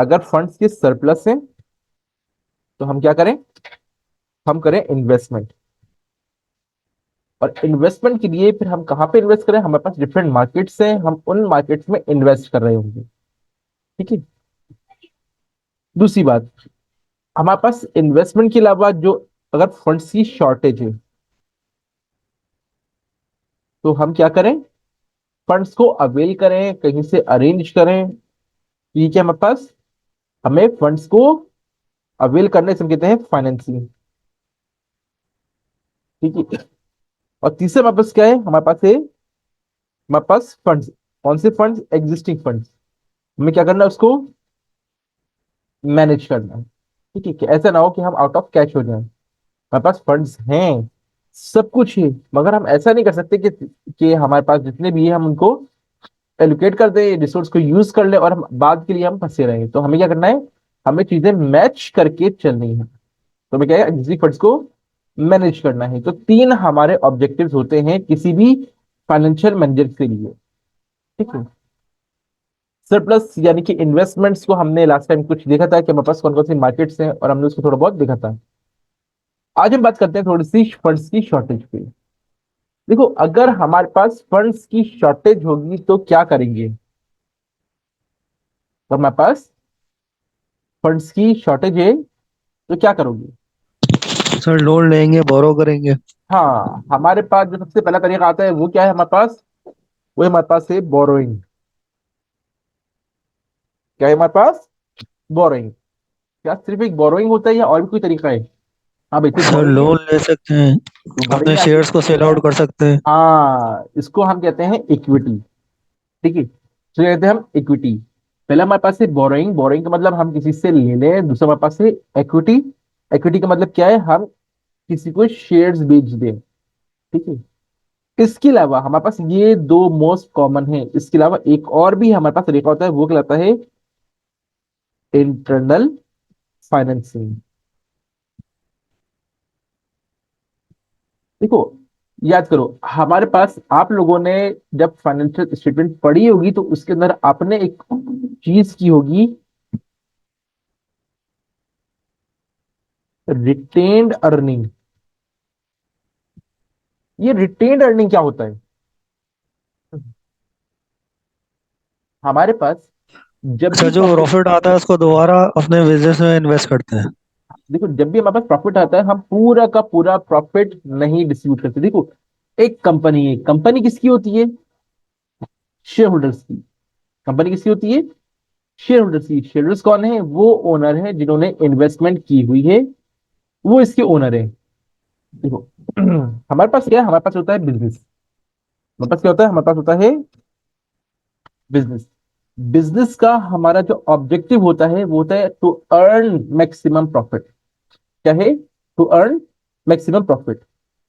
अगर फंड्स के सरप्लस है तो हम क्या करें, हम करें इन्वेस्टमेंट। और इन्वेस्टमेंट के लिए फिर हम कहाँ पे इन्वेस्ट करें, हमारे पास डिफरेंट मार्केट्स हैं, हम उन मार्केट्स में इन्वेस्ट कर रहे होंगे। ठीक है। दूसरी बात, हमारे पास इन्वेस्टमेंट के अलावा जो अगर फंड्स की शॉर्टेज है तो हम क्या करें, फंड्स को अवेल करें, कहीं से अरेंज करें। ठीक है, हमारे पास हमें फंड्स को अवेल करने से हम कहते हैं फाइनेंसिंग। ठीक है। और तीसरे हमारे पास क्या है, हमारे पास है, हमारे पास फंड्स, कौन से फंड्स, एग्जिस्टिंग फंड्स, हमें क्या करना है, उसको मैनेज करना है। ठीक है, कि ऐसा ना हो कि हम आउट ऑफ कैश हो जाए। हमारे पास फंड्स हैं, सब कुछ है, मगर हम ऐसा नहीं कर सकते कि हमारे पास जितने भी है हम उनको एलोकेट कर दें, रिसोर्स को यूज कर ले और हम बाद के लिए हम फंसे रहे। तो हमें क्या करना है, हमें चीजें मैच करके चलनी है। तो हमें क्या है, एग्जिस्टिंग फंड्स को मैनेज करना है। तो तीन हमारे ऑब्जेक्टिव्स होते हैं किसी भी फाइनेंशियल मैनेजर के लिए। ठीक है। सरप्लस यानी कि इन्वेस्टमेंट्स को हमने लास्ट टाइम कुछ देखा था कि हमारे पास कौन कौन सी मार्केट्स हैं और हमने उसको थोड़ा बहुत देखा था। आज हम बात करते हैं थोड़ी सी फंड्स की शॉर्टेज पे। देखो, अगर हमारे पास फंड्स की शॉर्टेज होगी तो क्या करेंगे, तो हमारे पास फंड्स की शॉर्टेज है तो क्या करोगे। सर लोन लेंगे, बोरो करेंगे। हाँ, हमारे पास जो सबसे पहला तरीका आता है वो क्या है हमारे पास, वो हमारे पास है बोरोइंग। क्या है हमारे पास, बोरोइंग। क्या सिर्फ एक बोरोइंग होता है या और भी कोई तरीका है। हाँ भाई, सिर्फ सर बोरोइंग है। लोन ले सकते हैं, तो बोरोइंग अपने में आती, शेयर्स को सेल आउट कर सकते हैं। हाँ, इसको हम कहते हैं इक्विटी। ठीक है, तो कहते हैं हम इक्विटी। पहला हमारे पास है बोरोइंग, बोरोइंग का मतलब हम किसी से ले लें। दूसरा हमारे पास है इक्विटी, इक्विटी का मतलब क्या है, हम किसी को शेयर्स बेच दें। ठीक है। इसके अलावा हमारे पास ये दो मोस्ट कॉमन है, इसके अलावा एक और भी हमारे पास तरीका होता है, वो कहलाता है इंटरनल फाइनेंसिंग। देखो, याद करो, हमारे पास आप लोगों ने जब फाइनेंशियल स्टेटमेंट पढ़ी होगी तो उसके अंदर आपने एक चीज की होगी, रिटेन्ड अर्निंग। ये रिटेन्ड अर्निंग क्या होता है, हमारे पास जब भी सर जो प्रॉफिट, प्रॉफिट आता है उसको दोबारा अपने बिजनेस में इन्वेस्ट करते हैं। देखो जब भी हमारे पास प्रॉफिट आता है हम पूरा का पूरा प्रॉफिट नहीं डिस्ट्रीब्यूट करते। देखो, एक कंपनी है, कंपनी किसकी होती है, शेयर होल्डर्स की। कंपनी किसकी होती है, शेयर होल्डर्स की। शेयर होल्डर्स कौन है, वो ओनर है जिन्होंने इन्वेस्टमेंट की हुई है, वो इसके ओनर है। देखो, हमारे पास क्या है, हमारे पास होता है बिजनेस। हमारे पास क्या होता है, हमारे पास होता है बिजनेस। बिजनेस का हमारा जो ऑब्जेक्टिव होता है वो होता है टू अर्न मैक्सिमम प्रॉफिट। क्या है, टू अर्न मैक्सिमम प्रॉफिट।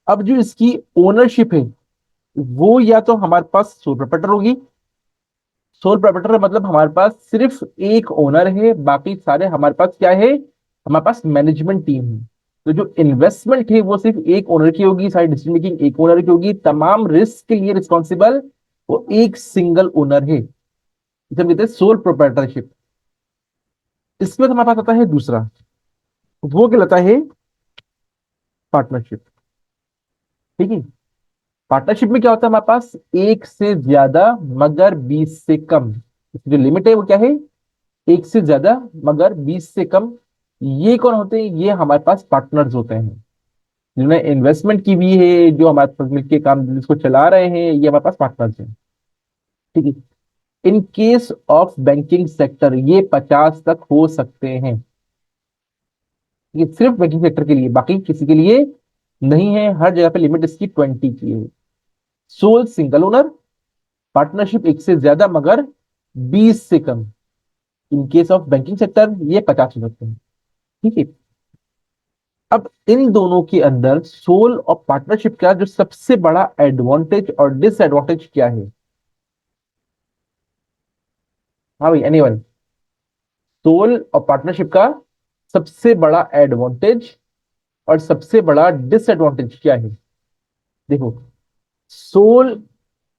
अब जो इसकी ओनरशिप है वो या तो हमारे पास सोल प्रोप्राइटर होगी। सोल प्रोप्राइटर मतलब हमारे पास सिर्फ एक ओनर है, बाकी सारे हमारे पास क्या है, हमारे पास मैनेजमेंट टीम है। तो जो इन्वेस्टमेंट है वो सिर्फ एक ओनर की होगी, सारी डिसीजन मेकिंग एक ओनर की होगी, तमाम रिस्क के लिए रिस्पॉन्सिबल वो एक सिंगल ओनर है। इसे हम कहते हैं सोल प्रोप्राइटरशिप। इसके बाद हमारे पास आता है दूसरा, वो कहलाता है पार्टनरशिप। ठीक है। पार्टनरशिप में क्या होता है, हमारे पास एक से ज्यादा मगर 20 से कम, इसकी जो लिमिट है वो क्या है, एक से ज्यादा मगर 20 से कम। ये कौन होते हैं, ये हमारे पास पार्टनर्स होते हैं जिन्होंने इन्वेस्टमेंट की भी है, जो हमारे पास मिलकर काम बिजनेस को चला रहे हैं, ये हमारे पास पार्टनर्स हैं। ठीक है। इन केस ऑफ बैंकिंग सेक्टर ये 50 तक हो सकते हैं। ये सिर्फ बैंकिंग सेक्टर के लिए, बाकी किसी के लिए नहीं है। हर जगह पे लिमिट इसकी 20 की है। सोल सिंगल ओनर, पार्टनरशिप एक से ज्यादा मगर 20 से कम। In case of banking sector ये 50 हो सकते हैं। ठीक है। अब इन दोनों के अंदर सोल और पार्टनरशिप का जो सबसे बड़ा एडवांटेज और डिसएडवांटेज क्या है। हाँ भाई, एनीवन, सोल और पार्टनरशिप का सबसे बड़ा एडवांटेज और सबसे बड़ा डिसएडवांटेज क्या है। देखो, सोल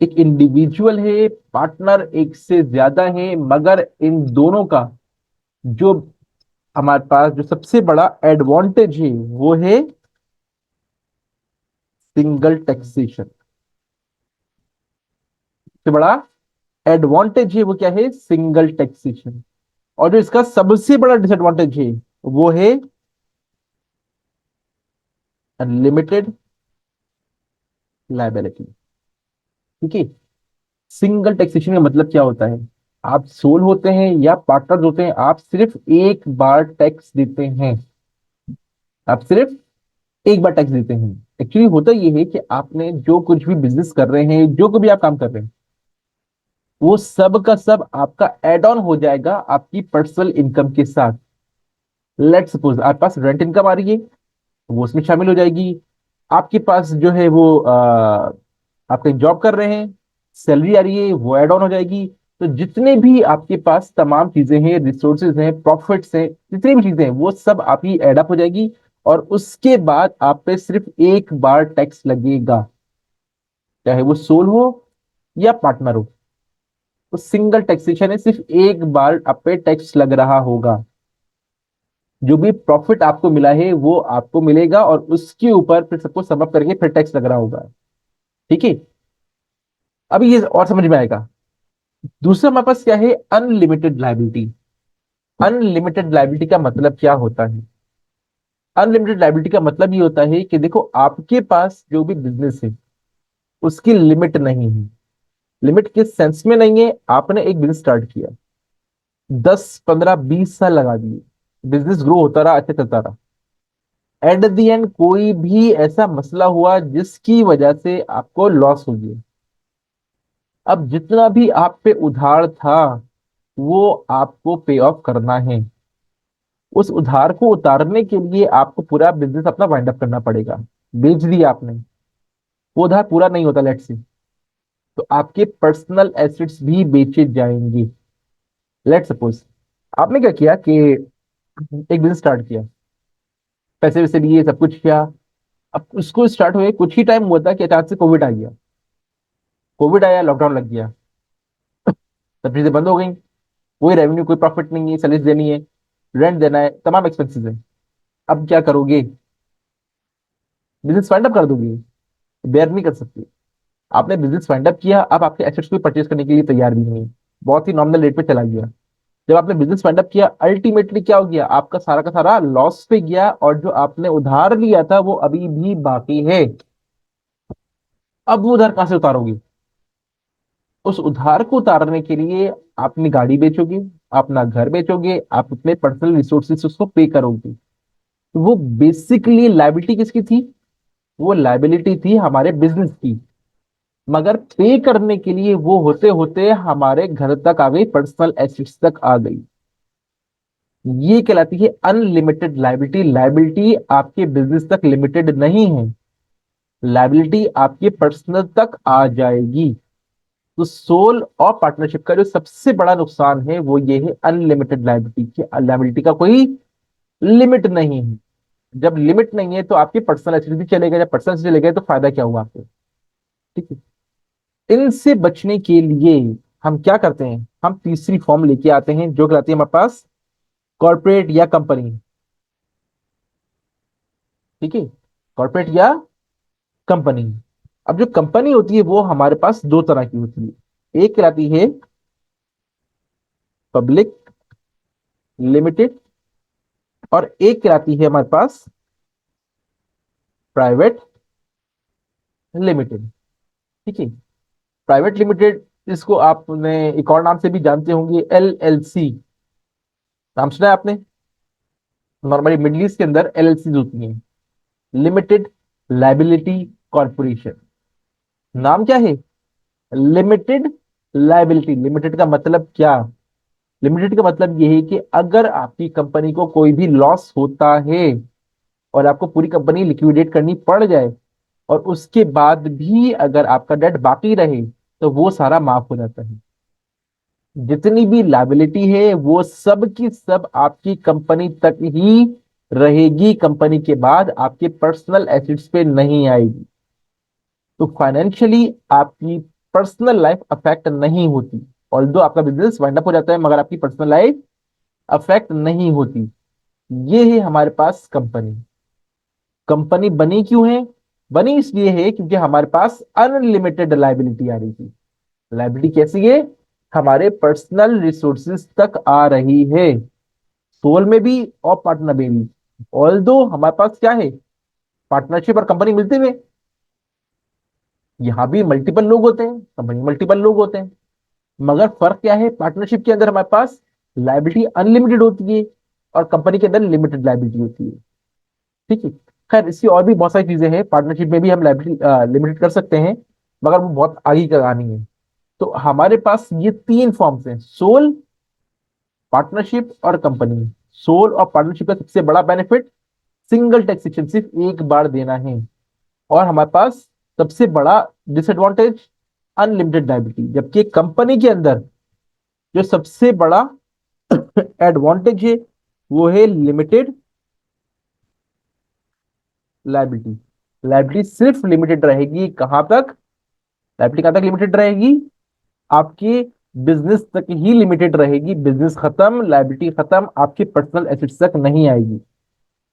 एक इंडिविजुअल है, पार्टनर एक से ज्यादा है, मगर इन दोनों का जो हमारे पास जो सबसे बड़ा एडवांटेज है वो है सिंगल टैक्सेशन। सबसे बड़ा एडवांटेज है वो क्या है? Single taxation. और जो इसका सबसे बड़ा डिसएडवांटेज है वो है अनलिमिटेड लायबिलिटी। ठीक है। सिंगल टैक्सेशन का मतलब क्या होता है? आप सोल होते हैं या पार्टनर होते हैं, आप सिर्फ एक बार टैक्स देते हैं। आप सिर्फ एक बार टैक्स देते हैं। एक्चुअली होता यह है कि आपने जो कुछ भी बिजनेस कर रहे हैं, जो भी आप काम कर रहे हैं, वो सब का सब आपका एड ऑन हो जाएगा आपकी पर्सनल इनकम के साथ। लेट सपोज आपके पास रेंट इनकम आ रही है, वो उसमें शामिल हो जाएगी। आपके पास जो है वो आप कहीं जॉब कर रहे हैं, सैलरी आ रही है, वो एड ऑन हो जाएगी। तो जितने भी आपके पास तमाम चीजें हैं, रिसोर्सेज हैं, प्रॉफिट्स हैं, जितनी भी चीजें हैं, वो सब आपकी एड अप हो जाएगी। और उसके बाद आप पे सिर्फ एक बार टैक्स लगेगा, चाहे वो सोल हो या पार्टनर हो। तो सिंगल टैक्सेशन है, सिर्फ एक बार आप पे टैक्स लग रहा होगा। जो भी प्रॉफिट आपको मिला है वो आपको मिलेगा, और उसके ऊपर फिर सबको सम अप करके फिर टैक्स लग रहा होगा। ठीक है। अभी ये और समझ में आएगा। दूसरा हमारे पास क्या है? Unlimited liability. अनलिमिटेड लाइबिलिटी का मतलब क्या होता है? अनलिमिटेड लाइबिलिटी का मतलब ये होता है कि देखो, आपके पास जो भी बिजनेस है उसकी लिमिट नहीं है। लिमिट किस सेंस में नहीं है? आपने एक बिजनेस स्टार्ट किया, 10 15 20 साल लगा दिए, बिजनेस ग्रो होता रहा, अच्छा चलता रहा। एट द एंड कोई भी ऐसा मसला हुआ जिसकी वजह से आपको लॉस हो गया। अब जितना भी आप पे उधार था वो आपको पे ऑफ करना है। उस उधार को उतारने के लिए आपको पूरा बिजनेस अपना वाइंड अप करना पड़ेगा। बेच दिया आपने, वो उधार पूरा नहीं होता लेट्स से, तो आपके पर्सनल एसेट्स भी बेचे जाएंगे। लेट सपोज आपने क्या किया कि एक बिजनेस स्टार्ट किया, पैसे वैसे लिए, सब कुछ किया। अब उसको स्टार्ट हुए कुछ ही टाइम हुआ था कि अचानक से कोविड आ गया। कोविड आया, लॉकडाउन लग गया, सब चीजें बंद हो गई। कोई रेवेन्यू, कोई प्रॉफिट नहीं है, सर्विस देनी है, रेंट देना है, तमाम एक्सपेंसेस है। अब क्या करोगे? बिजनेस वाइंड अप कर दोगे? बेयर नहीं कर सकते। आपने बिजनेस वाइंड अप किया, अब आपके एसेट्स को परचेज करने के लिए तैयार भी नहीं है, बहुत ही नॉमिनल रेट पे चला गया। जब आपने बिजनेस वाइंड अप किया, अल्टीमेटली क्या हो गया? आपका सारा का सारा लॉस पे गया, और जो आपने उधार लिया था वो अभी भी बाकी है। अब वो उधार कहां से उतारोगे? उस उधार को उतारने के लिए आप अपनी गाड़ी बेचोगे, अपना घर बेचोगे, आप अपने पर्सनल रिसोर्सेस उसको पे करोगे। तो वो बेसिकली लाइबिलिटी किसकी थी? वो लाइबिलिटी थी हमारे बिजनेस की। मगर पे करने के लिए वो होते होते हमारे घर तक आ गई, पर्सनल एसेट्स तक आ गई। ये कहलाती है अनलिमिटेड लाइबिलिटी। लाइबिलिटी आपके बिजनेस तक लिमिटेड नहीं है, लाइबिलिटी आपके पर्सनल तक आ जाएगी। तो सोल और पार्टनरशिप का जो सबसे बड़ा नुकसान है वो ये है अनलिमिटेड लाइबिलिटी की। लाइबिलिटी का कोई लिमिट नहीं है। जब लिमिट नहीं है तो आपके पर्सनल एसेट भी चले गए, जब पर्सनल चले गए तो फायदा क्या हुआ आपको? ठीक है। इनसे बचने के लिए हम क्या करते हैं? हम तीसरी फॉर्म लेके आते हैं जो कहलाती है हमारे पास कॉर्पोरेट या कंपनी। ठीक है। कॉर्पोरेट या कंपनी। अब जो कंपनी होती है वो हमारे पास दो तरह की होती है। एक कहलाती है पब्लिक लिमिटेड, और एक कहलाती है हमारे पास प्राइवेट लिमिटेड। ठीक है। प्राइवेट लिमिटेड, इसको आपने एक और नाम से भी जानते होंगे, LLC। नाम सुना है आपने? नॉर्मली मिडिल ईस्ट के अंदर LLC होती हैं, लिमिटेड लाइबिलिटी कॉर्पोरेशन। नाम क्या है? Limited liability. लिमिटेड का मतलब क्या? लिमिटेड का मतलब ये है कि अगर आपकी कंपनी को कोई भी लॉस होता है और आपको पूरी कंपनी लिक्विडेट करनी पड़ जाए, और उसके बाद भी अगर आपका डेट बाकी रहे, तो वो सारा माफ हो जाता है। जितनी भी लाइबिलिटी है वो सब की सब आपकी कंपनी तक ही रहेगी, कंपनी के बाद आपके पर्सनल एसेट्स पे नहीं आएगी। तो फाइनेंशियली आपकी पर्सनल लाइफ अफेक्ट नहीं होती। ऑल्दो आपका बिजनेस वाइंड अप हो जाता है, मगर आपकी पर्सनल लाइफ अफेक्ट नहीं होती। ये है हमारे पास कंपनी। कंपनी बनी क्यों है? बनी इसलिए है क्योंकि हमारे पास अनलिमिटेड लाइबिलिटी आ रही थी। लाइबिलिटी कैसी है? हमारे पर्सनल रिसोर्सेज तक आ रही है, सोल में भी और पार्टनर में भी। ऑल दो हमारे पास क्या है, पार्टनरशिप और कंपनी मिलते हुए, यहां भी मल्टीपल लोग होते हैं, कंपनी में मल्टीपल लोग होते हैं। मगर फर्क क्या है, पार्टनरशिप के अंदर हमारे पास लाइबिलिटी अनलिमिटेड होती है और कंपनी के अंदर लिमिटेड लाइबिलिटी होती है। ठीक है। खैर इसकी और भी बहुत सारी चीजें हैं, पार्टनरशिप में भी हम लाइबिलिटी लिमिटेड कर सकते हैं, मगर वो बहुत आगे की कहानी है। तो हमारे पास ये तीन फॉर्म्स हैं, सोल, पार्टनरशिप और कंपनी। सोल और पार्टनरशिप का सबसे बड़ा बेनिफिट सिंगल टैक्सेशन, सिर्फ एक बार देना है। और हमारे पास सबसे बड़ा डिसएडवांटेज अनलिमिटेड लायबिलिटी। जबकि कंपनी के अंदर जो सबसे बड़ा एडवांटेज है वो है लिमिटेड लायबिलिटी। लायबिलिटी सिर्फ लिमिटेड रहेगी, कहां तक? लायबिलिटी कहां तक लिमिटेड रहेगी? आपके बिजनेस तक ही लिमिटेड रहेगी। बिजनेस खत्म, लायबिलिटी खत्म, आपके पर्सनल एसेट्स तक नहीं आएगी।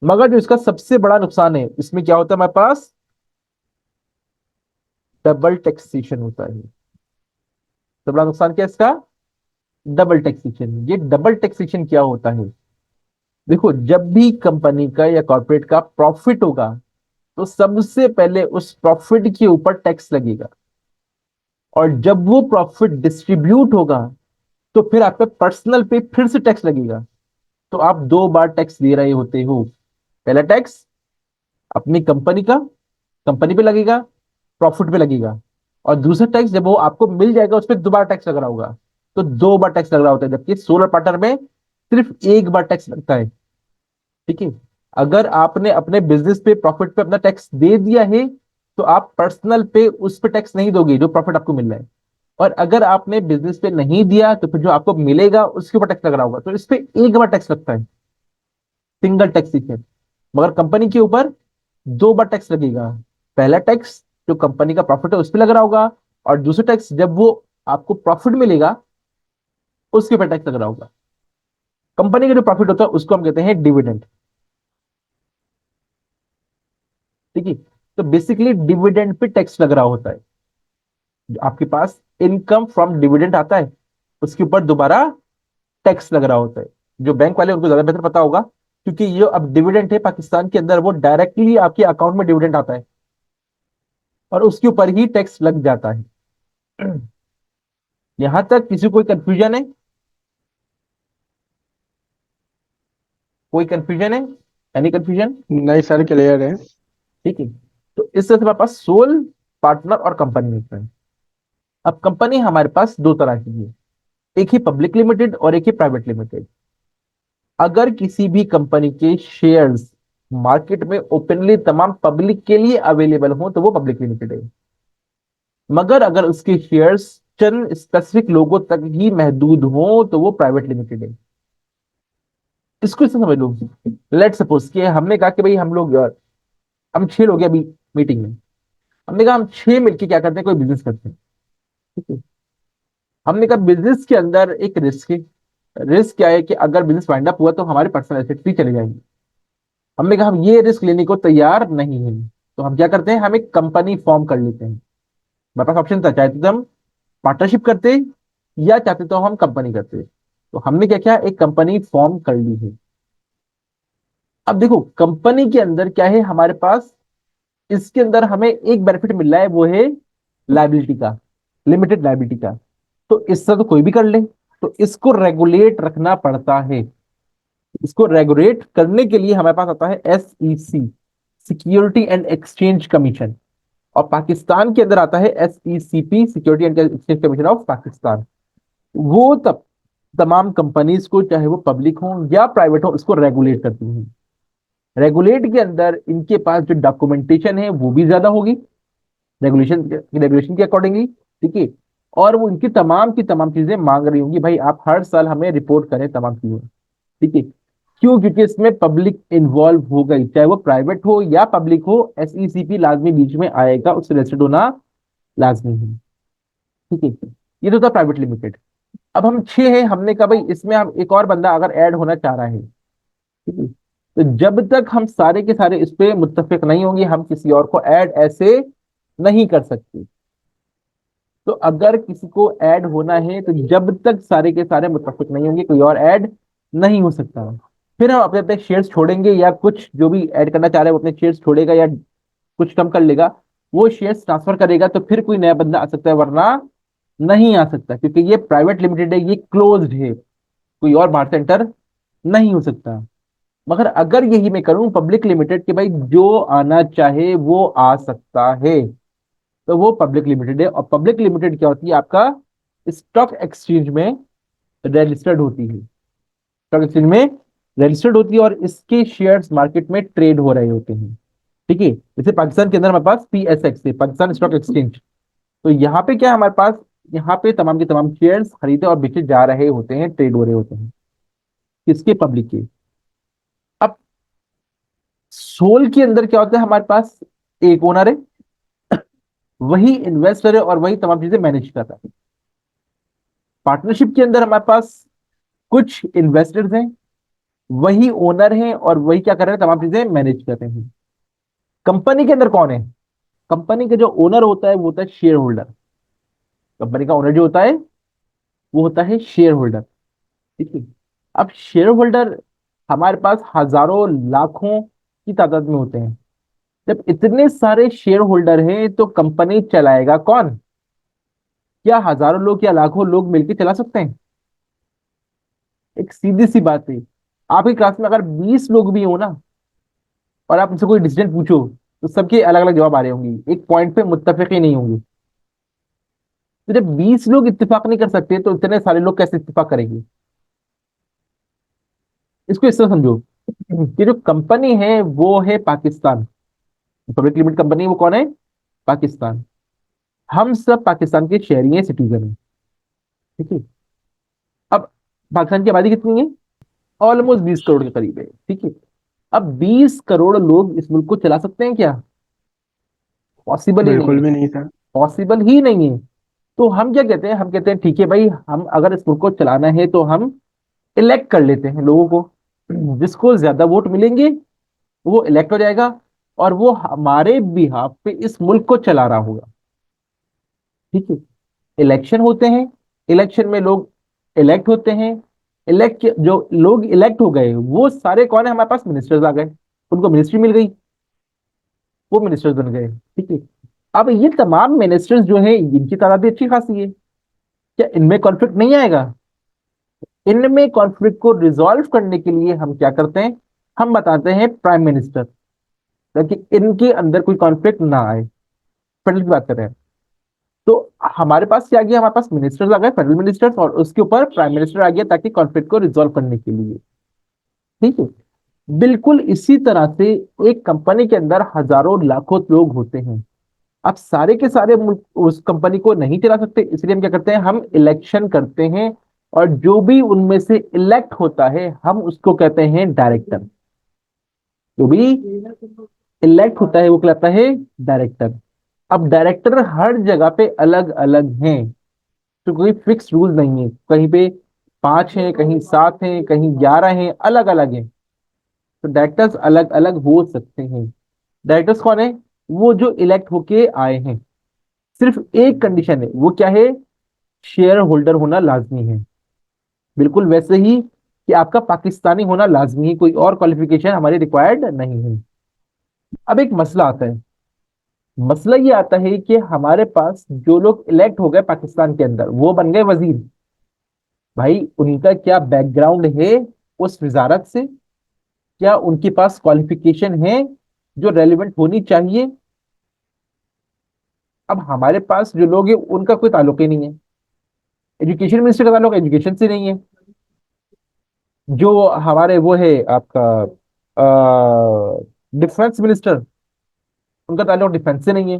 मगर जो इसका सबसे बड़ा नुकसान है, इसमें क्या होता है हमारे पास? डबल टैक्सेशन होता है। सबसे बड़ा नुकसान क्या है इसका? Double taxation. ये डबल टैक्सेशन क्या होता है? देखो, जब भी कंपनी का या कॉर्पोरेट का प्रॉफिट होगा तो सबसे पहले उस प्रॉफिट के ऊपर टैक्स लगेगा, और जब वो प्रॉफिट डिस्ट्रीब्यूट होगा तो फिर आप पे पर्सनल पे फिर से टैक्स लगेगा। तो आप दो बार टैक्स दे रहे होते हो। पहला टैक्स अपनी कंपनी का, कंपनी पे लगेगा, प्रॉफिट पे लगेगा। और दूसरा टैक्स जब वो आपको मिल जाएगा उस पर दोबारा टैक्स लग रहा होगा। तो दो बार टैक्स लग रहा होता है, जबकि सोलर पार्टनर में सिर्फ एक बार टैक्स लगता है। ठीक है। अगर आपने अपने बिजनेस पे प्रॉफिट पे अपना टैक्स दे दिया है तो आप पर्सनल पे उस पे टैक्स नहीं दोगे जो प्रॉफिट आपको मिल रहा है। और अगर आपने बिजनेस पे नहीं दिया तो फिर जो आपको मिलेगा उसके ऊपर टैक्स लग रहा होगा। तो इस पे एक बार टैक्स लगता है, सिंगल टैक्स है। मगर कंपनी के ऊपर दो बार टैक्स लगेगा। पहला टैक्स जो कंपनी का प्रॉफिट है उस पर लग रहा होगा, और दूसरा टैक्स जब वो आपको प्रॉफिट मिलेगा उसके ऊपर टैक्स लग रहा होगा। कंपनी का जो प्रॉफिट होता है उसको हम कहते हैं डिविडेंड। ठीक है। तो बेसिकली डिविडेंड पे टैक्स लग रहा होता है। जो आपके पास इनकम फ्रॉम डिविडेंड आता है उसके ऊपर दोबारा टैक्स लग रहा होता है। जो बैंक वाले उनको ज्यादा बेहतर पता होगा, क्योंकि ये अब डिविडेंड है पाकिस्तान के अंदर, वो डायरेक्टली आपके अकाउंट में डिविडेंड आता है और उसके ऊपर ही टैक्स लग जाता है। यहां तक किसी को कोई कंफ्यूजन है? कोई कंफ्यूजन है? Any confusion? नहीं सर, क्लियर है। ठीक है। तो इस तरह से हमारे पास सोल, पार्टनर और कंपनी होता है। अब कंपनी हमारे पास दो तरह की है, एक ही पब्लिक लिमिटेड और एक ही प्राइवेट लिमिटेड। अगर किसी भी कंपनी के शेयर्स मार्केट में ओपनली तमाम पब्लिक के लिए अवेलेबल हो तो वो पब्लिक लिमिटेड है। मगर अगर उसके शेयर्स चंद स्पेसिफिक लोगों तक ही महदूद हो तो वो प्राइवेट लिमिटेड है। इसको इससे समझ लो, लेट सपोज कि हमने कहा कि भाई हम लोग, हम छह लोग हैं अभी मीटिंग में। हमने कहा हम छह मिलकर क्या करते हैं, कोई बिजनेस करते हैं। ठीक है। हमने कहा बिजनेस के अंदर एक रिस्क है। रिस्क क्या है कि अगर बिजनेस वाइंड अप हुआ तो हमारे पर्सनल एसेट्स भी चले जाएंगे। हमने कहा हम ये रिस्क लेने को तैयार नहीं है, तो हम क्या करते हैं, हम एक कंपनी फॉर्म कर लेते हैं। हमारे पास ऑप्शन था, चाहते तो हम पार्टनरशिप करते या चाहते तो हम कंपनी करते। तो हमने क्या किया, एक कंपनी फॉर्म कर ली है। अब देखो कंपनी के अंदर क्या है हमारे पास, इसके अंदर हमें एक बेनिफिट मिल रहा है, वो है लाइबिलिटी का, लिमिटेड लाइबिलिटी का। तो इससे तो कोई भी कर ले, तो इसको रेगुलेट रखना पड़ता है। इसको रेगुलेट करने के लिए हमारे पास आता है SEC, security and exchange commission. और पाकिस्तान के अंदर आता है SECP, security and exchange commission of Pakistan. वो तब तमाम कंपनीज को, चाहे वो पब्लिक हो या प्राइवेट हो, इसको रेगुलेट करती हैं। रेगुलेट के अंदर इनके पास जो डॉक्यूमेंटेशन है वो भी ज्यादा होगी, रेगुलेशन के अकॉर्डिंगली। ठीक है। और वो इनकी तमाम की तमाम चीजें मांग रही होंगी, भाई आप हर साल हमें रिपोर्ट करें तमाम चीजें। ठीक है। क्यों? क्योंकि इसमें पब्लिक इन्वॉल्व हो गई, चाहे वो प्राइवेट हो या पब्लिक हो, SECP लाजमी बीच में आएगा, उससे रजिस्टर्ड होना लाजमी है। ठीक है। ये तो था प्राइवेट लिमिटेड। अब हम 6 हैं, हमने कहा भाई इसमें हम एक और बंदा अगर ऐड होना चाह रहा है, ठीक है, तो जब तक हम सारे के सारे इस पे मुत्तफिक नहीं होंगे हम किसी और को ऐड ऐसे नहीं कर सकते। तो अगर किसी को ऐड होना है तो जब तक सारे के सारे मुत्तफिक नहीं होंगे कोई और ऐड नहीं हो सकता। फिर हम अपने अपने शेयर्स छोड़ेंगे, या कुछ जो भी ऐड करना चाह रहा है वो अपने शेयर्स छोड़ेगा या कुछ कम कर लेगा, वो शेयर्स ट्रांसफर करेगा, तो फिर कोई नया बंदा आ सकता है, वरना नहीं आ सकता, क्योंकि ये प्राइवेट लिमिटेड है, ये क्लोज्ड है, कोई और बाहर से एंटर नहीं हो सकता। मगर अगर यही मैं करूं पब्लिक लिमिटेड के भाई जो आना चाहे वो आ सकता है, तो वो पब्लिक लिमिटेड है। और पब्लिक लिमिटेड क्या होती है, आपका स्टॉक एक्सचेंज में रजिस्टर्ड होती है, स्टॉक एक्सचेंज में रजिस्टर्ड होती है, और इसके शेयर्स मार्केट में ट्रेड हो रहे होते हैं। ठीक है, जैसे पाकिस्तान के अंदर हमारे पास PSX है, पाकिस्तान स्टॉक एक्सचेंज। तो यहाँ पे क्या है हमारे पास, यहाँ पे तमाम के तमाम शेयर्स खरीदे और बेचे जा रहे होते हैं, ट्रेड हो रहे होते हैं, किसके, पब्लिक के। अब सोल के अंदर क्या होता है, हमारे पास एक ओनर है, वही इन्वेस्टर है और वही तमाम चीजें मैनेज कर रहा है। पार्टनरशिप के अंदर हमारे पास कुछ इन्वेस्टर्स हैं, वही ओनर हैं और वही क्या कर रहे हैं, तमाम चीजें मैनेज कर रहे हैं। कंपनी के अंदर कौन है, कंपनी का जो ओनर होता है वो होता है शेयर होल्डर। कंपनी का ओनर जो होता है वो होता है शेयर होल्डर। ठीक है, अब शेयर होल्डर हमारे पास हजारों लाखों की तादाद में होते हैं। जब इतने सारे शेयर होल्डर हैं तो कंपनी चलाएगा कौन, क्या हजारों लोग या लाखों लोग मिलकर चला सकते हैं? एक सीधी सी बात है, आपकी क्लास में अगर 20 लोग भी हो ना, और आप उनसे कोई डिसीजन पूछो, तो सबके अलग अलग जवाब आ रहे होंगे, एक पॉइंट पे मुत्तफिक ही नहीं होंगे। तो जब 20 लोग इत्तेफाक नहीं कर सकते तो इतने सारे लोग कैसे इत्तेफाक करेंगे? इसको इस तरह समझो कि जो कंपनी है वो है पाकिस्तान, पब्लिक लिमिटेड कंपनी वो कौन है, पाकिस्तान। हम सब पाकिस्तान के शहरी हैं, सिटीजन हैं। ठीक है, अब पाकिस्तान की आबादी कितनी है, ऑलमोस्ट 20 करोड़ के करीब है। ठीक है, अब 20 करोड़ लोग इस मुल्क को चला सकते हैं क्या? पॉसिबल ही नहीं बिल्कुल है, भी नहीं सर। पॉसिबल ही नहीं है। तो हम क्या कहते हैं, हम कहते हैं ठीक है भाई, हम अगर इस मुल्क को चलाना है तो हम इलेक्ट कर लेते हैं लोगों को, जिसको ज्यादा वोट मिलेंगे वो इलेक्ट हो जाएगा, और वो हमारे बिहाफ पे इस मुल्क को चला रहा होगा। ठीक है, इलेक्शन होते हैं, इलेक्शन में लोग इलेक्ट होते हैं, इलेक्ट जो लोग इलेक्ट हो गए वो सारे कौन है, हमारे पास मिनिस्टर्स आ गए, उनको मिनिस्ट्री मिल गई, वो मिनिस्टर्स बन गए। ठीक है, अब ये तमाम मिनिस्टर्स जो है इनकी तादाद भी अच्छी खासी है, क्या इनमें कॉन्फ्लिक्ट नहीं आएगा? इनमें कॉन्फ्लिक्ट को रिजॉल्व करने के लिए हम क्या करते हैं, हम बताते हैं प्राइम मिनिस्टर, ताकि इनके अंदर कोई कॉन्फ्लिक्ट ना आए। फेडरल की बात कर रहे हैं, तो हमारे पास क्या आ गया, हमारे पास मिनिस्टर्स आ गए, फेडरल मिनिस्टर्स, और उसके ऊपर प्राइम मिनिस्टर आ गया, ताकि कॉन्फ्लिक्ट को रिजॉल्व करने के लिए। ठीक है, बिल्कुल इसी तरह से एक कंपनी के अंदर हजारों लाखों लोग होते हैं। अब सारे के सारे मुल्क उस कंपनी को नहीं चला सकते, इसलिए हम क्या करते हैं, हम इलेक्शन करते हैं, और जो भी उनमें से इलेक्ट होता है हम उसको कहते हैं डायरेक्टर। जो भी इलेक्ट होता है वो कहलाता है डायरेक्टर। अब डायरेक्टर हर जगह पे अलग अलग हैं, तो कोई फिक्स रूल नहीं है, कहीं पे 5 हैं, कहीं 7 हैं, कहीं 11 हैं, अलग अलग हैं। तो डायरेक्टर्स अलग अलग हो सकते हैं। डायरेक्टर्स कौन है, वो जो इलेक्ट होके आए हैं। सिर्फ एक कंडीशन है, वो क्या है, शेयर होल्डर होना लाजमी है, बिल्कुल वैसे ही कि आपका पाकिस्तानी होना लाजमी है, कोई और क्वालिफिकेशन हमारी रिक्वायर्ड नहीं है। अब एक मसला आता है, मसला ये आता है कि हमारे पास जो लोग इलेक्ट हो गए पाकिस्तान के अंदर वो बन गए वजीर, भाई उनका क्या बैकग्राउंड है उस वजारत से, क्या उनके पास क्वालिफिकेशन है जो रेलिवेंट होनी चाहिए? अब हमारे पास जो लोग हैं उनका कोई ताल्लुक ही नहीं है, एजुकेशन मिनिस्टर का ताल्लुक एजुकेशन से नहीं है, जो हमारे वो है आपका डिफेंस मिनिस्टर, उनका ताल्लुक डिफेंस से नहीं है,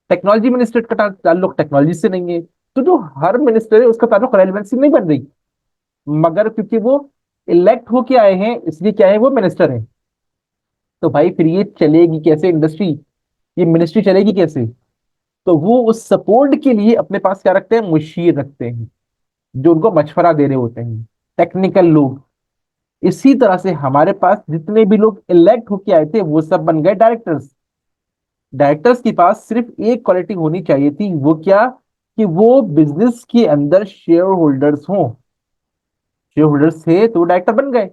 टेक्नोलॉजी मिनिस्टर का ताल्लुक टेक्नोलॉजी से नहीं है। तो जो हर मिनिस्टर है उसका ताल्लुक रेलिवेंसी नहीं बन रही, मगर क्योंकि वो इलेक्ट होके आए हैं इसलिए क्या है, वो मिनिस्टर है। तो भाई फिर ये चलेगी कैसे इंडस्ट्री, ये मिनिस्ट्री चलेगी कैसे? तो वो उस सपोर्ट के लिए अपने पास क्या रखते हैं, मुशीर रखते हैं, जो उनको मशवरा दे रहे होते हैं, टेक्निकल लोग। इसी तरह से हमारे पास जितने भी लोग इलेक्ट होके आए थे वो सब बन गए डायरेक्टर्स। डायरेक्टर्स के पास सिर्फ एक क्वालिटी होनी चाहिए थी, वो क्या, कि वो बिजनेस के अंदर शेयर होल्डर्स हों। शेयर होल्डर्स थे तो डायरेक्टर बन गए।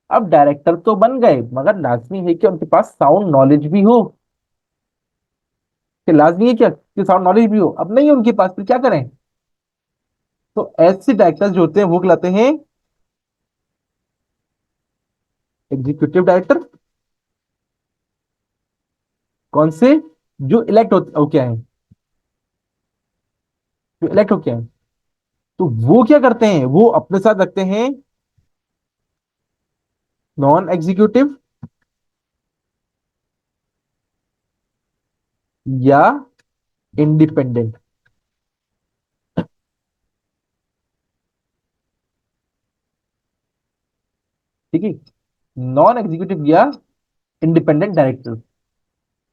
अब डायरेक्टर तो बन गए, मगर लाजमी है कि उनके पास साउंड नॉलेज भी हो। कि लाजमी है क्या कि साउंड नॉलेज भी हो, अब नहीं है उनके पास, फिर क्या करें। तो ऐसे डायरेक्टर्स जो होते हैं वो कहलाते हैं एग्जीक्यूटिव डायरेक्टर। कौन से, जो इलेक्ट हो क्या है, जो इलेक्ट हो क्या है। तो वो क्या करते हैं, वो अपने साथ रखते हैं नॉन एग्जीक्यूटिव या इंडिपेंडेंट। ठीक है, नॉन एग्जीक्यूटिव या इंडिपेंडेंट डायरेक्टर।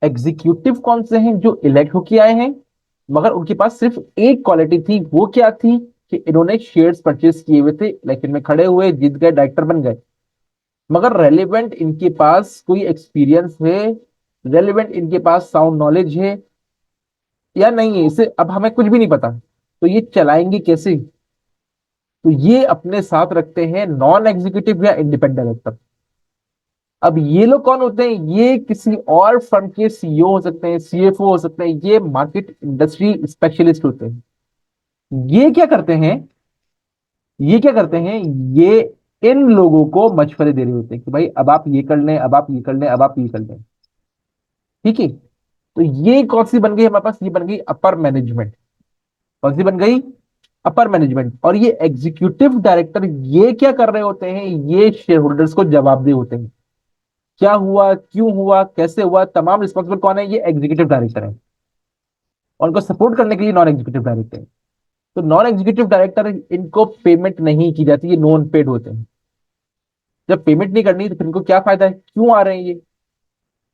एग्जीक्यूटिव कौन से हैं, जो इलेक्ट होके आए हैं, मगर उनके पास सिर्फ एक क्वालिटी थी, वो क्या थी, कि इन्होंने शेयर्स परचेज किए हुए थे, इलेक्शन में खड़े हुए, जीत गए, डायरेक्टर बन गए। मगर रेलिवेंट इनके पास कोई एक्सपीरियंस है, रेलिवेंट इनके पास साउंड नॉलेज है या नहीं है, इसे अब हमें कुछ भी नहीं पता। तो ये चलाएंगे कैसे। तो ये अपने साथ रखते हैं नॉन एग्जीक्यूटिव या इंडिपेंडेंट डायरेक्टर। अब ये लोग कौन होते हैं, ये किसी और फर्म के सीईओ हो सकते हैं, सीएफओ हो सकते हैं, ये मार्केट इंडस्ट्री स्पेशलिस्ट होते हैं। ये क्या करते हैं, ये क्या करते हैं, ये इन लोगों को मशवरे दे रहे होते हैं कि भाई अब आप ये कर लें, अब आप ये कर लें, अब आप ये कर लें। ठीक है, तो ये कौन सी बन गई हमारे पास, ये बन गई अपर मैनेजमेंट। कौन सी बन गई, अपर मैनेजमेंट। और ये एग्जीक्यूटिव डायरेक्टर ये क्या कर रहे होते हैं, ये शेयर होल्डर्स को जवाबदेह होते हैं। क्या हुआ, क्यों हुआ, कैसे हुआ, तमाम रिस्पॉन्सिबल कौन है, ये एग्जीक्यूटिव डायरेक्टर है। और उनको सपोर्ट करने के लिए नॉन एग्जीक्यूटिव डायरेक्टर है। तो नॉन एग्जीक्यूटिव डायरेक्टर, इनको पेमेंट नहीं की जाती, ये नॉन पेड होते हैं। जब पेमेंट नहीं करनी तो फिर इनको क्या फायदा है, क्यों आ रहे हैं ये।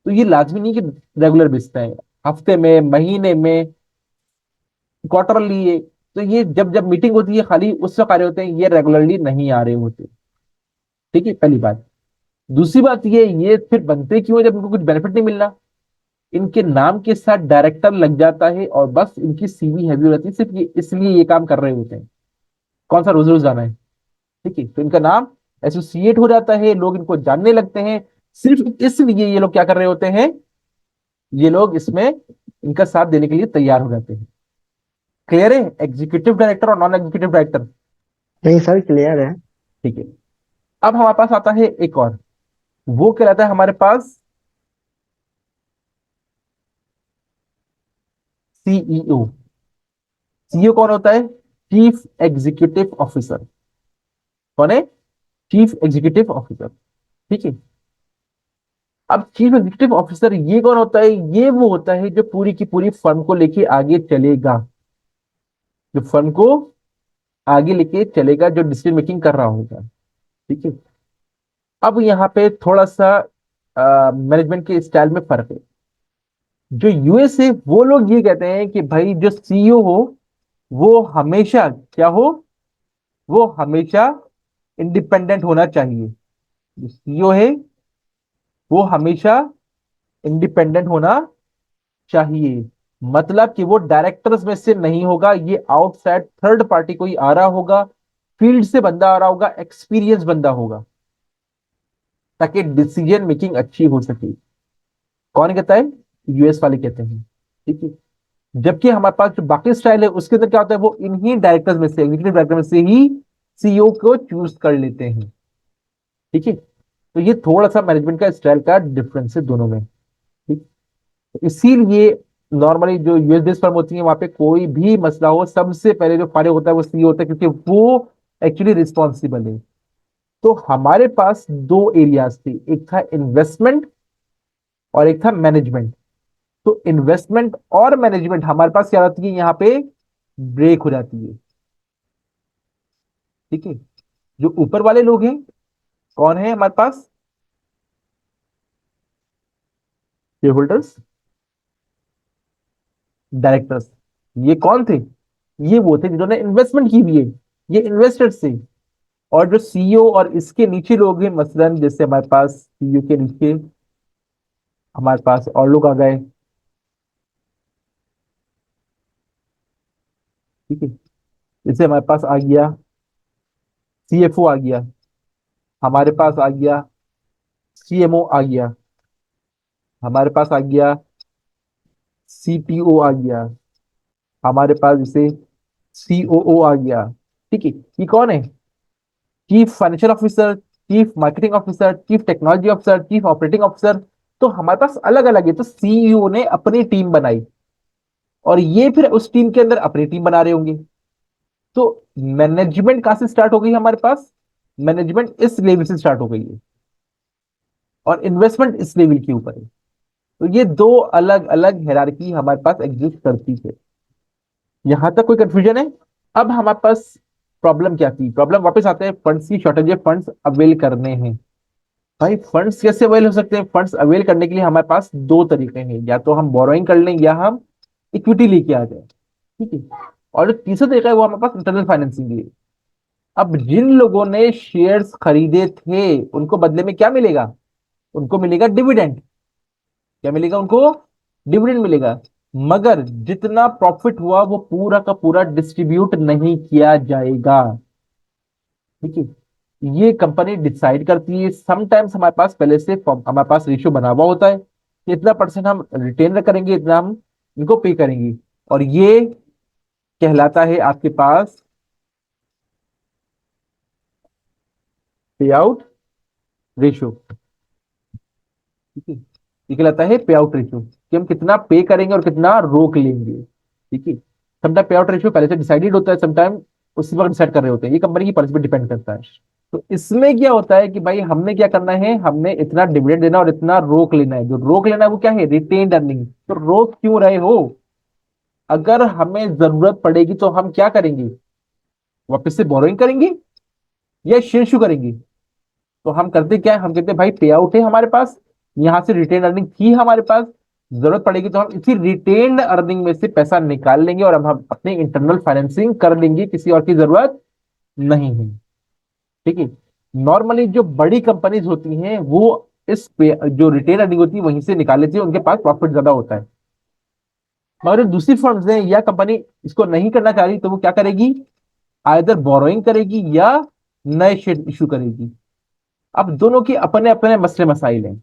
तो ये लाजमी नहीं कि रेगुलर बेसिस पे है, हफ्ते में, महीने में, क्वार्टरली है। तो ये जब जब मीटिंग होती है खाली उस वक्त आ रहे होते हैं, ये रेगुलरली नहीं आ रहे होते। ठीक है, पहली बात। दूसरी बात ये फिर बनते क्यों है जब इनको कुछ बेनिफिट नहीं मिल रहा। इनके नाम के साथ डायरेक्टर लग जाता है और बस इनकी सीवी हैवी हो जाती है, सिर्फ ये इसलिए ये काम कर रहे होते हैं। कौन सा रोज रोज जाना है। ठीक है, तो इनका नाम एसोसिएट हो जाता है, लोग इनको जानने लगते हैं। सिर्फ इसलिए ये लोग क्या कर रहे होते हैं, ये लोग इसमें इनका साथ देने के लिए तैयार हो जाते हैं। क्लियर है, एग्जीक्यूटिव डायरेक्टर और नॉन एग्जीक्यूटिव डायरेक्टर। नहीं सर, क्लियर है। ठीक है, अब हमारे पास आता है एक और, वो कहलाता है हमारे पास सीईओ। सीईओ कौन होता है, चीफ एग्जीक्यूटिव ऑफिसर। कौन है, चीफ एग्जीक्यूटिव ऑफिसर। ठीक है, अब चीफ एग्जीक्यूटिव ऑफिसर ये कौन होता है, ये वो होता है जो पूरी की पूरी फर्म को लेके आगे चलेगा, जो फर्म को आगे लेके चलेगा, जो डिसीजन मेकिंग कर रहा होगा। ठीक है, अब यहाँ पे थोड़ा सा मैनेजमेंट के स्टाइल में फर्क है। जो यूएस है वो लोग ये कहते हैं कि भाई जो सीईओ हो वो हमेशा क्या हो, वो हमेशा इंडिपेंडेंट होना चाहिए। जो सीईओ है वो हमेशा इंडिपेंडेंट होना चाहिए। मतलब कि वो डायरेक्टर्स में से नहीं होगा, ये आउटसाइड थर्ड पार्टी कोई आ रहा होगा, फील्ड से बंदा आ रहा होगा, एक्सपीरियंस बंदा होगा, ताकि डिसीजन मेकिंग अच्छी हो सके। कौन कहता है, यूएस वाले कहते हैं। ठीक है, जबकि हमारे पास जो बाकी स्टाइल है उसके अंदर क्या होता है, वो इन्हीं डायरेक्टर्स में से, एग्जीक्यूटिव डायरेक्टर में से ही सीईओ को चूज कर लेते हैं। ठीक है, तो ये थोड़ा सा मैनेजमेंट का स्टाइल का डिफरेंस है दोनों में। ठीक, तो इसीलिए नॉर्मली जो यूएस बेस्ड फर्म होती है वहां पे कोई भी मसला हो, सबसे पहले जो फायदा होता है वो सीईओ होता है, क्योंकि वो एक्चुअली रिस्पॉन्सिबल है। तो हमारे पास दो एरियाज थे, एक था इन्वेस्टमेंट और एक था मैनेजमेंट। तो इन्वेस्टमेंट और मैनेजमेंट हमारे पास क्या होती है, यहाँ पे ब्रेक हो जाती है। ठीक है, जो ऊपर वाले लोग हैं, कौन है हमारे पास, शेयर होल्डर्स। डायरेक्टर्स। ये कौन थे? ये वो थे जिन्होंने इन्वेस्टमेंट की हुई है, ये इन्वेस्टर्स थे। और जो सीईओ और इसके नीचे लोग हैं, मसलन जैसे हमारे पास सीईओ के नीचे हमारे पास और लोग आ गए, ठीक है। जैसे हमारे पास आ गया सीएफओ आ गया, हमारे पास आ गया सीएमओ आ गया, हमारे पास आ गया सीपीओ आ गया, हमारे पास जैसे सीओओ आ गया, ठीक है। ये कौन है? Chief financial officer, chief marketing officer, chief technology officer, chief operating officer. तो हमारे पास अलग अलग है। तो सीईओ ने अपनी टीम बनाई और ये फिर उस टीम के अंदर अपनी टीम बना रहे होंगे। तो मैनेजमेंट कहां से स्टार्ट हो गई हमारे पास? मैनेजमेंट इस लेवल से स्टार्ट हो गई है और इन्वेस्टमेंट इस लेवल के ऊपर है। तो ये दो अलग अलग हायरार्की हमारे पास एग्जिस्ट करती है। यहां तक कोई कंफ्यूजन है? अब हमारे पास प्रॉब्लम क्या थी? प्रॉब्लम वापस आते हैं, फंड्स की शॉर्टेज है, फंड्स अवेल करने हैं। भाई फंड्स कैसे अवेल हो सकते हैं? फंड्स अवेल करने के लिए हमारे पास दो तरीके हैं, या तो हम बोरोइंग कर लें या हम इक्विटी लेके आ जाए, ठीक है। और जो तीसरा तरीका है वो हमारे पास इंटरनल फाइनेंसिंग है। अब जिन लोगों ने शेयर्स खरीदे थे उनको बदले में क्या मिलेगा? उनको मिलेगा डिविडेंड। क्या मिलेगा उनको? डिविडेंड मिलेगा। मगर जितना प्रॉफिट हुआ वो पूरा का पूरा डिस्ट्रीब्यूट नहीं किया जाएगा, ठीक है। ये कंपनी डिसाइड करती है। समटाइम्स हमारे पास पहले से हमारे पास रेशियो बना हुआ होता है कि इतना परसेंट हम रिटेन करेंगे, इतना हम इनको पे करेंगे। और ये कहलाता है आपके पास पे आउट रेशियो, ठीक है। ये कहलाता है पे आउट रेशियो कि हम कितना पे करेंगे और कितना रोक लेंगे, ठीक है। समटाइम पे आउट रेशियो पहले से डिसाइडेड होता है, समटाइम उसी वक्त डिसाइड कर रहे होते हैं। ये कंपनी की पॉलिसी पर डिपेंड करता है। तो इसमें क्या होता है कि भाई हमने क्या करना है, हमने इतना डिविडेंड देना और इतना रोक लेना है। जो रोक लेना है वो क्या है? Retained earning. तो रोक क्यों रहे हो? अगर हमें जरूरत पड़ेगी तो हम क्या करेंगे? वापस से बोरोइंग करेंगे या शेयर इशू करेंगे? तो हम करते क्या है, हम कहते हैं भाई पे आउट है हमारे पास, यहां से रिटेन अर्निंग थी हमारे पास, जरूरत पड़ेगी तो हम इसी रिटेन्ड अर्निंग में से पैसा निकाल लेंगे और अब हम अपनी इंटरनल फाइनेंसिंग कर लेंगे, किसी और की जरूरत नहीं है, ठीक है। नॉर्मली जो बड़ी कंपनीज होती हैं वो इस पे जो रिटेन अर्निंग होती है वहीं से निकाल लेती है, उनके पास प्रॉफिट ज्यादा होता है। मगर जो दूसरी फर्म्स हैं या कंपनी इसको नहीं करना चाह रही तो वो क्या करेगी? आइदर बोरोइंग करेगी या नए शेयर इशू करेगी। अब दोनों के अपने अपने मसले मसाइल हैं।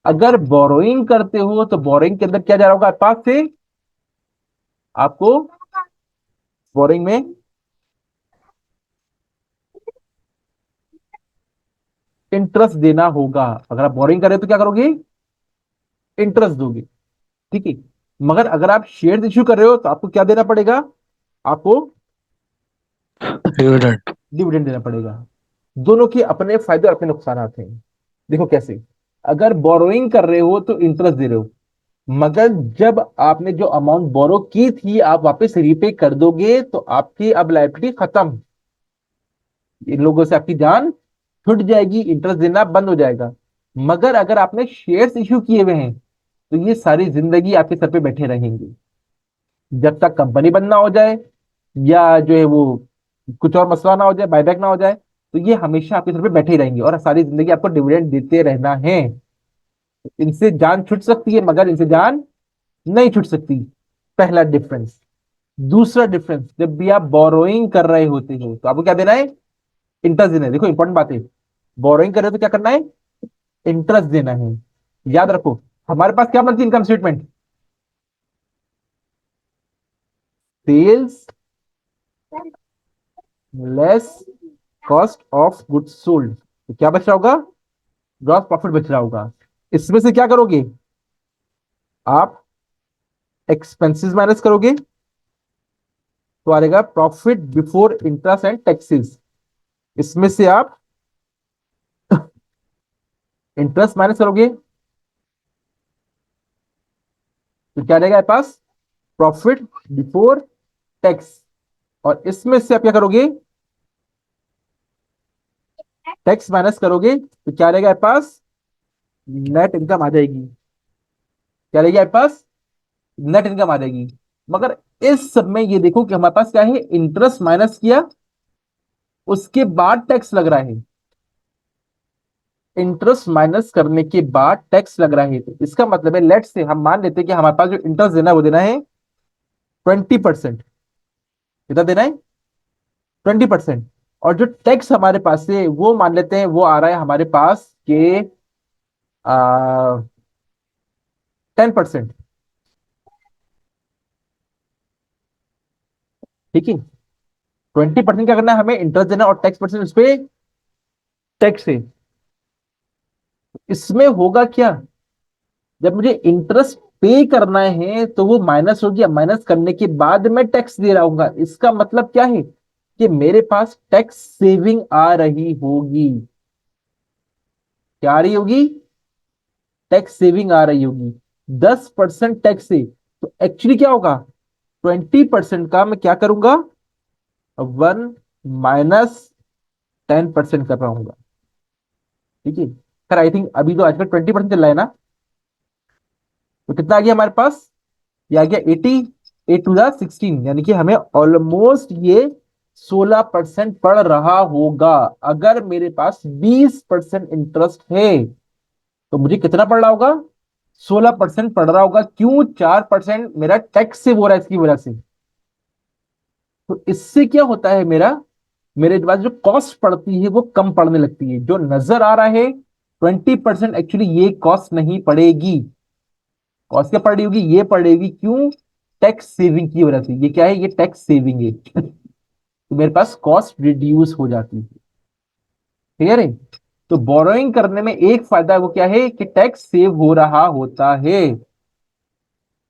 अगर बोरोइंग करते हो तो बोरोइंग के अंदर क्या जा रहा होगा पास से? आपको बोरोइंग में इंटरेस्ट देना होगा। अगर आप बोरोइंग कर रहे हो तो क्या करोगे? इंटरेस्ट दोगे, ठीक है। मगर अगर आप शेयर इश्यू कर रहे हो तो आपको क्या देना पड़ेगा? आपको डिविडेंड। डिविडेंड देना पड़ेगा। दोनों के अपने फायदे और अपने नुकसान हैं। देखो कैसे। अगर बोरोइंग कर रहे हो तो इंटरेस्ट दे रहे हो, मगर जब आपने जो अमाउंट बोरो की थी आप वापस रीपे कर दोगे तो आपकी अब लायबिलिटी खत्म। इन लोगों से आपकी जान छूट जाएगी, इंटरेस्ट देना बंद हो जाएगा। मगर अगर आपने शेयर्स इश्यू किए हुए हैं तो ये सारी जिंदगी आपके सर पे बैठे रहेंगे जब तक कंपनी बंद ना हो जाए, या जो है वो कुछ और मसला ना हो जाए, बायबैक ना हो जाए। तो ये हमेशा आपके सर पे बैठे ही रहेंगे और सारी जिंदगी आपको डिविडेंड देते रहना है। इनसे जान छूट सकती है मगर इनसे जान नहीं छूट सकती। पहला डिफरेंस। दूसरा डिफरेंस, जब भी आप बोरोइंग कर रहे होते हो तो आपको क्या देना है? इंटरेस्ट देना है। देखो इंपॉर्टेंट बात है, बोरोइंग कर रहे हो तो क्या करना है? इंटरेस्ट देना है। याद रखो, हमारे पास क्या बनती है income statement? Sales less cost of goods sold. तो क्या बच रहा होगा? ग्रॉस प्रॉफिट बच रहा होगा। इसमें से क्या करोगे? आप एक्सपेंसेस माइनस करोगे तो आएगा profit before interest and taxes. इसमें से आप इंटरेस्ट माइनस करोगे तो क्या रहेगा आपके पास? Profit before tax. और इसमें से आप क्या करोगे? टैक्स माइनस करोगे तो क्या रहेगा आपके पास? नेट इनकम आ जाएगी। क्या रहेगी आपके पास? नेट इनकम आ जाएगी। मगर इस सब में ये देखो कि हमारे पास क्या है, इंटरेस्ट माइनस किया, उसके बाद टैक्स लग रहा है। इंटरेस्ट माइनस करने के बाद टैक्स लग रहा है, तो इसका मतलब है, लेट से हम मान लेते हैं कि हमारे पास जो इंटरेस्ट देना है वो देना है 20%। कितना देना है? 20%। और जो टैक्स हमारे पास है वो मान लेते हैं वो आ रहा है हमारे पास के 10%। ठीक है, 20% क्या करना है हमें, इंटरेस्ट देना और टैक्स परसेंट उस पे टैक्स है। इसमें होगा क्या, जब मुझे इंटरेस्ट पे करना है तो वो माइनस हो गया, माइनस करने के बाद मैं टैक्स दे रहा हूँ, इसका मतलब क्या है कि मेरे पास टैक्स सेविंग आ रही होगी। क्या आ रही होगी? टैक्स सेविंग आ रही होगी। 10% टैक्स से तो एक्चुअली क्या होगा, 20% का मैं क्या करूंगा, 1 - 10% कर रहा हूँ। ठीक है, खैर आई थिंक अभी तो आजकल 20% चल रहा है ना, तो कितना आ गया हमारे पास, ये आ गया 80, 8 to the 16, यानी कि हमें ऑलमोस्ट ये 16% पड़ रहा होगा। अगर मेरे पास 20% इंटरेस्ट है तो मुझे कितना पड़ रहा होगा, 16% पड़ रहा होगा। क्यों? 4% मेरा टैक्स से हो रहा है इसकी वजह से। तो इससे क्या होता है, मेरे पास जो कॉस्ट पड़ती है वो कम पड़ने लगती है। जो नजर आ रहा है 20%, एक्चुअली ये कॉस्ट नहीं पड़ेगी। कॉस्ट क्या पड़ रही होगी, ये पड़ेगी। क्यों? टैक्स सेविंग की वजह से। ये क्या है, ये टैक्स सेविंग है। तो मेरे पास कॉस्ट रिड्यूस हो जाती है। क्लियर है? तो बोरोइंग करने में एक फायदा वो क्या है कि टैक्स सेव हो रहा होता है,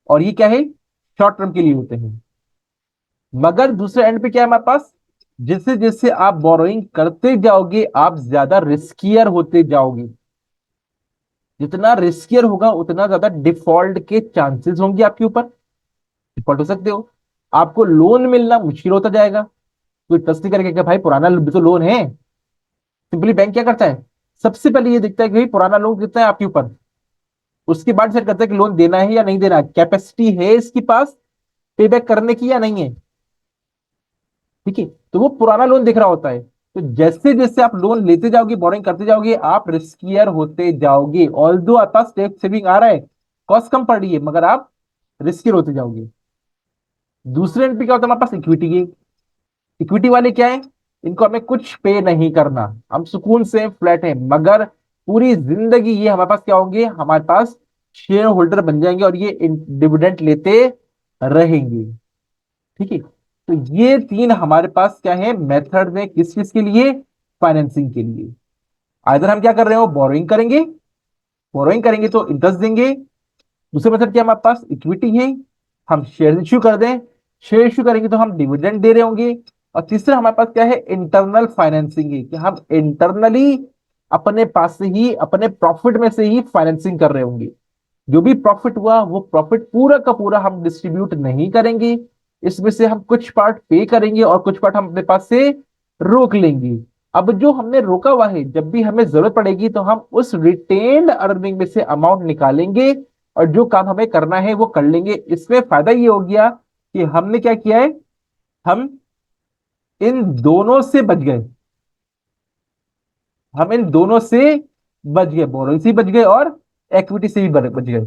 और ये क्या है, शॉर्ट टर्म के लिए होते हैं। मगर दूसरे एंड पे क्या है हमारे पास, जैसे जैसे आप बोरोइंग करते जाओगे आप ज्यादा रिस्कियर होते जाओगे। जितना रिस्कियर होगा उतना ज्यादा डिफॉल्ट के चांसेस होंगे आपके ऊपर, डिफॉल्ट हो सकते हो। आपको लोन मिलना मुश्किल होता जाएगा। कोई ट्रस्ट नहीं करेगा कि भाई पुराना भी तो लोन है। सिंपली बैंक क्या करता है, सबसे पहले ये देखता है कि भाई पुराना लोन कितना है आपके ऊपर, उसके बाद डिसाइड करता है कि लोन देना है या नहीं देना, कैपेसिटी है इसके पास पे बैक करने की या नहीं है। ठीक है, तो वो पुराना लोन दिख रहा होता है। तो जैसे जैसे आप लोन लेते जाओगे, बोरिंग करते जाओगे, आप रिस्कियर होते जाओगे। ऑल्दो आपके पास टैक्स सेविंग आ रहा है, कॉस्ट कम पड़ रही है, मगर आप रिस्कियर होते जाओगे। दूसरे एंड पे क्या होता है, हमारे पास इक्विटी है। इक्विटी वाले क्या है, इनको हमें कुछ पे नहीं करना, हम सुकून से फ्लैट है, मगर पूरी जिंदगी ये हमारे पास क्या होंगे, हमारे पास शेयर होल्डर बन जाएंगे और ये डिविडेंड लेते रहेंगे। ठीक है, तो ये तीन हमारे पास क्या है, मेथड में, किस किस के लिए, फाइनेंसिंग के लिए। आइदर हम क्या कर रहे हो, बोरोइंग करेंगे, बोरोइंग करेंगे तो इंटरेस्ट देंगे। दूसरे मेथड क्या हमारे पास, इक्विटी है, हम शेयर इश्यू कर दें, शेयर इश्यू करेंगे तो हम डिविडेंड दे रहे होंगे। और तीसरा हमारे पास क्या है, इंटरनल फाइनेंसिंग है, कि हम इंटरनली अपने पास से ही, अपने प्रॉफिट में से ही फाइनेंसिंग कर रहे होंगे। जो भी प्रॉफिट हुआ वो प्रॉफिट पूरा का पूरा हम डिस्ट्रीब्यूट नहीं करेंगे, इसमें से हम कुछ पार्ट पे करेंगे और कुछ पार्ट हम अपने पास से रोक लेंगे। अब जो हमने रोका हुआ है, जब भी हमें जरूरत पड़ेगी तो हम उस रिटेन्ड अर्निंग में से अमाउंट निकालेंगे और जो काम हमें करना है वो कर लेंगे। इसमें फायदा ये हो गया कि हमने क्या किया है, हम इन दोनों से बच गए। हम इन दोनों से बच गए, बोरोइंग से भी बच गए और इक्विटी से भी बच गए।